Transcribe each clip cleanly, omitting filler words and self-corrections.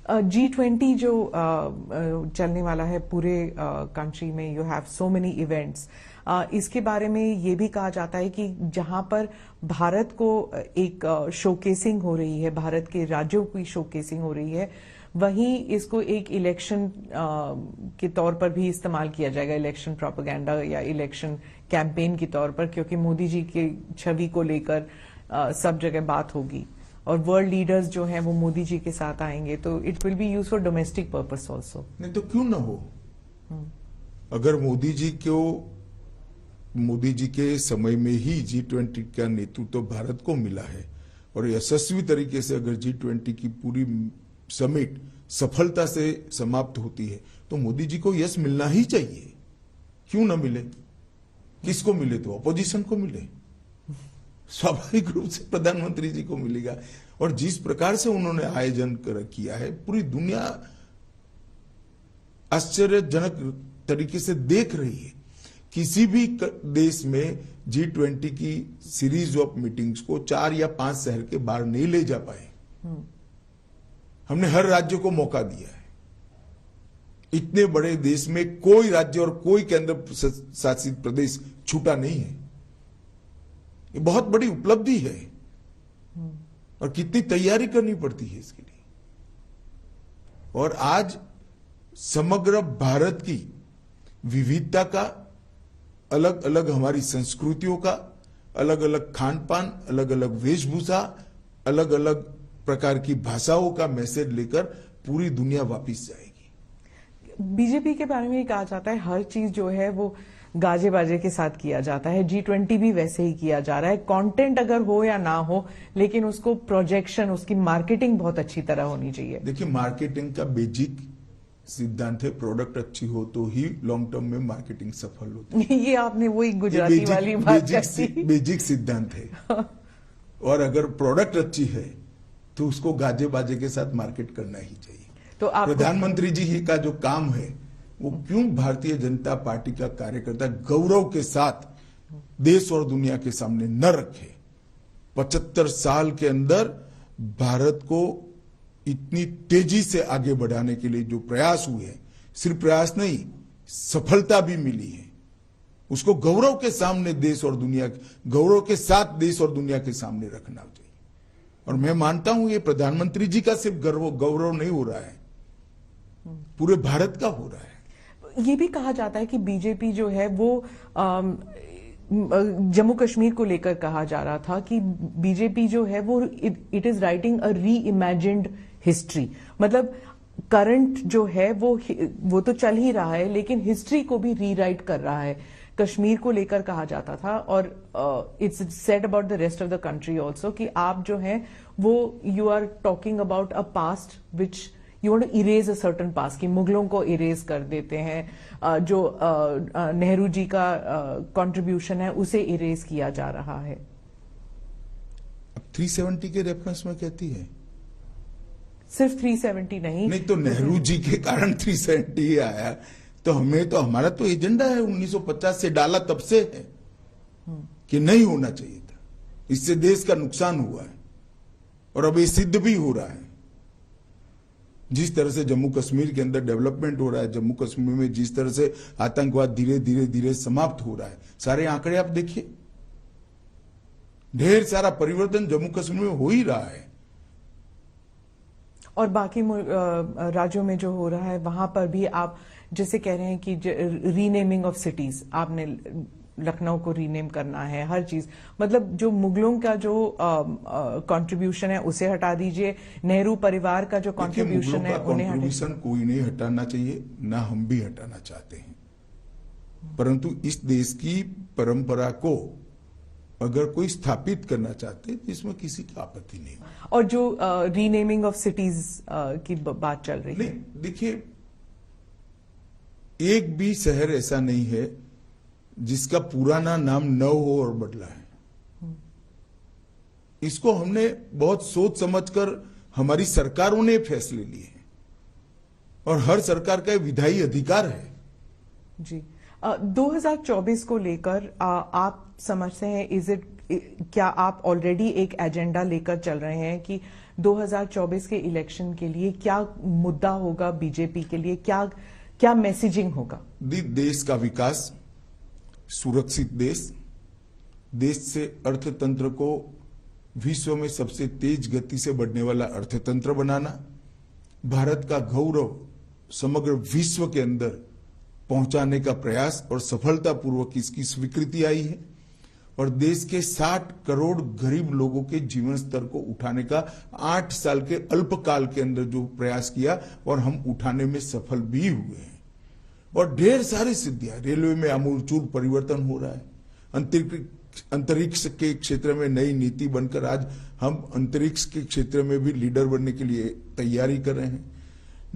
G20 जो चलने वाला है पूरे कंट्री में, you have so many events. इसके बारे में ये भी कहा जाता है कि जहां पर भारत को एक शोकेसिंग हो रही है, भारत के राज्यों की शोकेसिंग हो रही है, वहीं इसको एक इलेक्शन के तौर पर भी इस्तेमाल किया जाएगा, इलेक्शन प्रोपेगेंडा या इलेक्शन कैंपेन के तौर पर, क्योंकि मोदी जी की छवि को लेकर सब जगह बात होगी और वर्ल्ड लीडर्स जो हैं वो मोदी जी के साथ आएंगे, तो it will be use for domestic purpose also. नहीं तो क्यों ना हो। अगर मोदी जी के समय में ही G20 का नेतृत्व तो भारत को मिला है और यशस्वी तरीके से अगर G20 की पूरी समिट सफलता से समाप्त होती है तो मोदी जी को यश मिलना ही चाहिए। क्यों ना मिले? किसको मिले? तो अपोजिशन को मिले, स्वाभाविक रूप से प्रधानमंत्री जी को मिलेगा। और जिस प्रकार से उन्होंने आयोजन किया है, पूरी दुनिया आश्चर्यजनक तरीके से देख रही है। किसी भी देश में G20 की सीरीज ऑफ मीटिंग्स को 4 या 5 शहर के बाहर नहीं ले जा पाए। हमने हर राज्य को मौका दिया है। इतने बड़े देश में कोई राज्य और कोई केंद्र शासित प्रदेश छूटा नहीं है। ये बहुत बड़ी उपलब्धि है और कितनी तैयारी करनी पड़ती है इसके लिए। और आज समग्र भारत की विविधता का, अलग अलग हमारी संस्कृतियों का, अलग अलग खान पान, अलग अलग वेशभूषा, अलग अलग प्रकार की भाषाओं का मैसेज लेकर पूरी दुनिया वापिस जाएगी। बीजेपी के बारे में ये कहा जाता है हर चीज जो है वो गाजे बाजे के साथ किया जाता है। G20 भी वैसे ही किया जा रहा है। कंटेंट अगर हो या ना हो, लेकिन उसको प्रोजेक्शन, उसकी मार्केटिंग बहुत अच्छी तरह होनी चाहिए। देखिए, मार्केटिंग का बेसिक सिद्धांत है, प्रोडक्ट अच्छी हो तो ही लॉन्ग टर्म में मार्केटिंग सफल होती है। ये आपने वही गुजराती वाली बात कही। बेसिक सिद्धांत है। और अगर प्रोडक्ट अच्छी है तो उसको गाजे बाजे के साथ मार्केट करना ही चाहिए। तो प्रधानमंत्री जी का जो काम है वो क्यों भारतीय जनता पार्टी का कार्यकर्ता गौरव के साथ देश और दुनिया के सामने न रखे। 75 साल के अंदर भारत को इतनी तेजी से आगे बढ़ाने के लिए जो प्रयास हुए हैं, सिर्फ प्रयास नहीं, सफलता भी मिली है, उसको गौरव के सामने देश और दुनिया, गौरव के साथ देश और दुनिया के सामने रखना चाहिए। और मैं मानता हूं ये प्रधानमंत्री जी का सिर्फ गौरव नहीं हो रहा है, पूरे भारत का हो रहा है। ये भी कहा जाता है कि बीजेपी जो है वो जम्मू कश्मीर को लेकर कहा जा रहा था कि बीजेपी जो है वो इट इज राइटिंग अ री इमेजिन्ड हिस्ट्री। मतलब करंट जो है वो तो चल ही रहा है, लेकिन हिस्ट्री को भी रीराइट कर रहा है। कश्मीर को लेकर कहा जाता था और it's said about the rest of the country also कि आप जो हैं वो you are talking about a past which you want to erase a certain past, कि मुगलों को इरेज कर देते हैं, जो नेहरू जी का कंट्रीब्यूशन है उसे इरेज किया जा रहा है। अब 370 के रेफरेंस में कहती है, सिर्फ 370 नहीं तो नेहरू जी के कारण 370 ही आया। तो हमारा तो एजेंडा है 1950 से डाला तब से है कि नहीं होना चाहिए था, इससे देश का नुकसान हुआ है और अब ये सिद्ध भी हो रहा है। जिस तरह से जम्मू कश्मीर के अंदर डेवलपमेंट हो रहा है, जम्मू कश्मीर में जिस तरह से आतंकवाद धीरे धीरे धीरे समाप्त हो रहा है, सारे आंकड़े आप देखिए, ढेर सारा परिवर्तन जम्मू कश्मीर में हो ही रहा है। और बाकी राज्यों में जो हो रहा है वहां पर भी आप जैसे कह रहे हैं कि रीनेमिंग ऑफ सिटीज, आपने लखनऊ को रीनेम करना है, हर चीज, मतलब जो मुगलों का जो कंट्रीब्यूशन है उसे हटा दीजिए, नेहरू परिवार का जो कंट्रीब्यूशन है उन्हें कंट्रीब्यूशन कोई नहीं हटाना चाहिए, ना हम भी हटाना चाहते हैं, परंतु इस देश की परंपरा को अगर कोई स्थापित करना चाहते हैं तो इसमें किसी की आपत्ति नहीं। और जो रीनेमिंग ऑफ सिटीज की बात चल रही है, देखिए, एक भी शहर ऐसा नहीं है जिसका पुराना नाम न हो और बदला है। इसको हमने बहुत सोच समझकर हमारी सरकारों ने फैसले लिए हैं और हर सरकार का विधायी अधिकार है। जी, 2024 को लेकर आप समझते हैं, क्या आप ऑलरेडी एक एजेंडा लेकर चल रहे हैं कि 2024 के इलेक्शन के लिए क्या मुद्दा होगा बीजेपी के लिए, क्या मैसेजिंग होगा? देश का विकास, सुरक्षित देश से अर्थतंत्र को विश्व में सबसे तेज गति से बढ़ने वाला अर्थतंत्र बनाना, भारत का गौरव समग्र विश्व के अंदर पहुंचाने का प्रयास और सफलतापूर्वक इसकी स्वीकृति आई है, और देश के 60 करोड़ गरीब लोगों के जीवन स्तर को उठाने का 8 साल के अल्पकाल के अंदर जो प्रयास किया और हम उठाने में सफल भी हुए हैं। और ढेर सारी सिद्धियां, रेलवे में आमूलचूल परिवर्तन हो रहा है, अंतरिक्ष के क्षेत्र में नई नीति बनकर आज हम अंतरिक्ष के क्षेत्र में भी लीडर बनने के लिए तैयारी कर रहे हैं,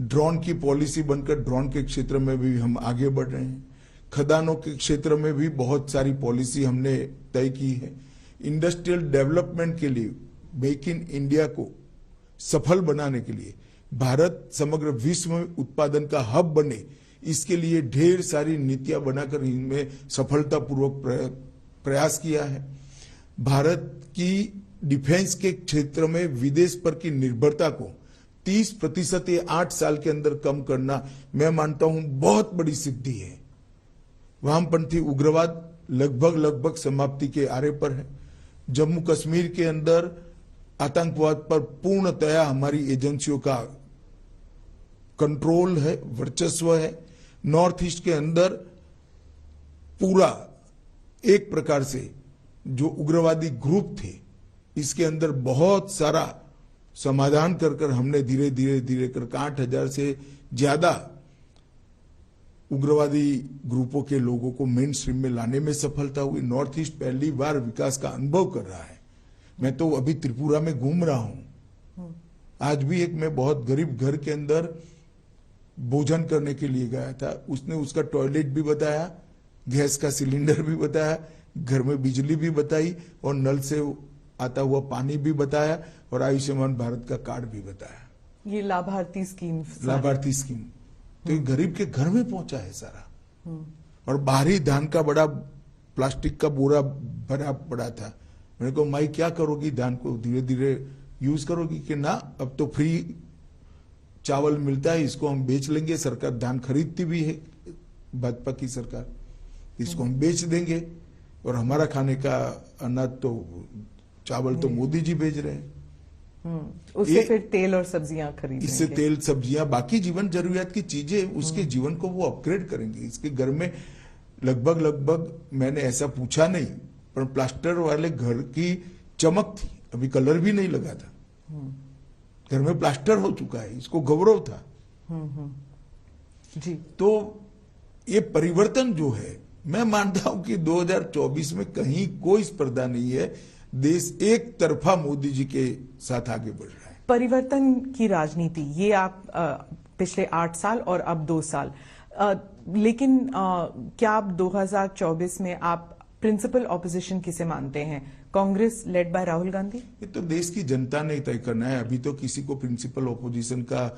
ड्रोन की पॉलिसी बनकर ड्रोन के क्षेत्र में भी हम आगे बढ़ रहे हैं, खदानों के क्षेत्र में भी बहुत सारी पॉलिसी हमने तय की है, इंडस्ट्रियल डेवलपमेंट के लिए मेक इन इंडिया को सफल बनाने के लिए, भारत समग्र विश्व में उत्पादन का हब बने, इसके लिए ढेर सारी नीतियां बनाकर इनमें सफलतापूर्वक प्रयास किया है। भारत की डिफेंस के क्षेत्र में विदेश पर की निर्भरता को 30% ये 8 साल के अंदर कम करना मैं मानता हूं बहुत बड़ी सिद्धि है। वामपंथी उग्रवाद लगभग समाप्ति के आरे पर है। जम्मू कश्मीर के अंदर आतंकवाद पर पूर्णतया हमारी एजेंसियों का कंट्रोल है, वर्चस्व है। नॉर्थ ईस्ट के अंदर पूरा एक प्रकार से जो उग्रवादी ग्रुप थे, इसके अंदर बहुत सारा समाधान कर हमने धीरे धीरे कर 8,000 से ज्यादा उग्रवादी ग्रुपों के लोगों को मेन स्ट्रीम में लाने में सफलता हुई। नॉर्थ ईस्ट पहली बार विकास का अनुभव कर रहा है। मैं तो अभी त्रिपुरा में घूम रहा हूं। आज भी एक मैं बहुत गरीब घर के अंदर भोजन करने के लिए गया था, उसने उसका टॉयलेट भी बताया, गैस का सिलेंडर भी बताया, घर में बिजली भी बताई और नल से आता हुआ पानी भी बताया और आयुष्मान भारत का कार्ड भी बताया। ये लाभार्थी स्कीम तो ये गरीब के घर में पहुंचा है सारा। और बाहरी धान का बड़ा प्लास्टिक का बोरा भरा पड़ा था। मैंने कहा माई क्या करोगी, धान को धीरे धीरे यूज करोगी? कि ना, अब तो फ्री चावल मिलता है, इसको हम बेच लेंगे। सरकार धान खरीदती भी है, भाजपा की सरकार, इसको हम बेच देंगे और हमारा खाने का अनाज तो चावल तो मोदी जी भेज रहे हैं। उससे फिर तेल और सब्जियां खरीदेंगे। इससे तेल, सब्जियां, बाकी जीवन जरूरियात की चीजें उसके जीवन को वो अपग्रेड करेंगे। इसके घर में लगभग मैंने ऐसा पूछा नहीं, पर प्लास्टर वाले घर की चमक थी, अभी कलर भी नहीं लगा था, घर में प्लास्टर हो चुका है, इसको गौरव था। जी, तो ये परिवर्तन जो है, मैं मानता हूं कि 2024 में कहीं कोई स्पर्धा नहीं है। देश एक तरफा मोदी जी के साथ आगे बढ़ रहा है। परिवर्तन की राजनीति, ये आप पिछले 8 साल और अब 2 साल, लेकिन क्या आप 2024 में आप प्रिंसिपल ऑपोजिशन किसे मानते हैं? Congress led by Rahul Gandhi? ये तो देश की जनता ने तय करना है। अभी तो किसी को प्रिंसिपल ऑपोजिशन का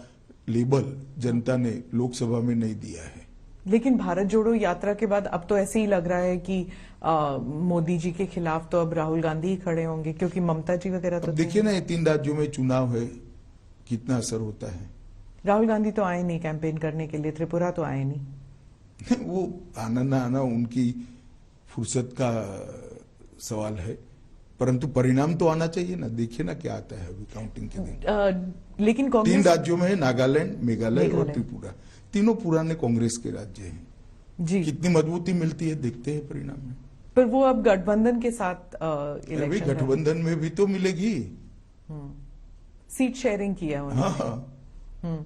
लेबल जनता ने लोकसभा में नहीं दिया है। लेकिन भारत जोड़ो यात्रा के बाद अब तो ऐसे ही लग रहा है कि मोदी जी के खिलाफ तो अब राहुल गांधी ही खड़े होंगे, क्योंकि ममता जी वगैरह तो देखिए ना, 3 राज्यों में चुनाव है, कितना असर होता है। राहुल गांधी तो आए नहीं कैंपेन करने के लिए, त्रिपुरा तो आए नहीं। वो आना ना आना उनकी फुर्सत का सवाल है, परंतु परिणाम तो आना चाहिए ना। देखिए ना क्या आता है अभी काउंटिंग के दिन। लेकिन कांग्रेस 3 राज्यों में है, नागालैंड, मेघालय और त्रिपुरा। तीनों पुराने कांग्रेस के राज्य हैं। जी, कितनी मजबूती मिलती है देखते हैं परिणाम में। पर वो अब गठबंधन के साथ इलेक्शन, गठबंधन में भी तो मिलेगी। सीट शेयरिंग किया उन्होंने। हाँ।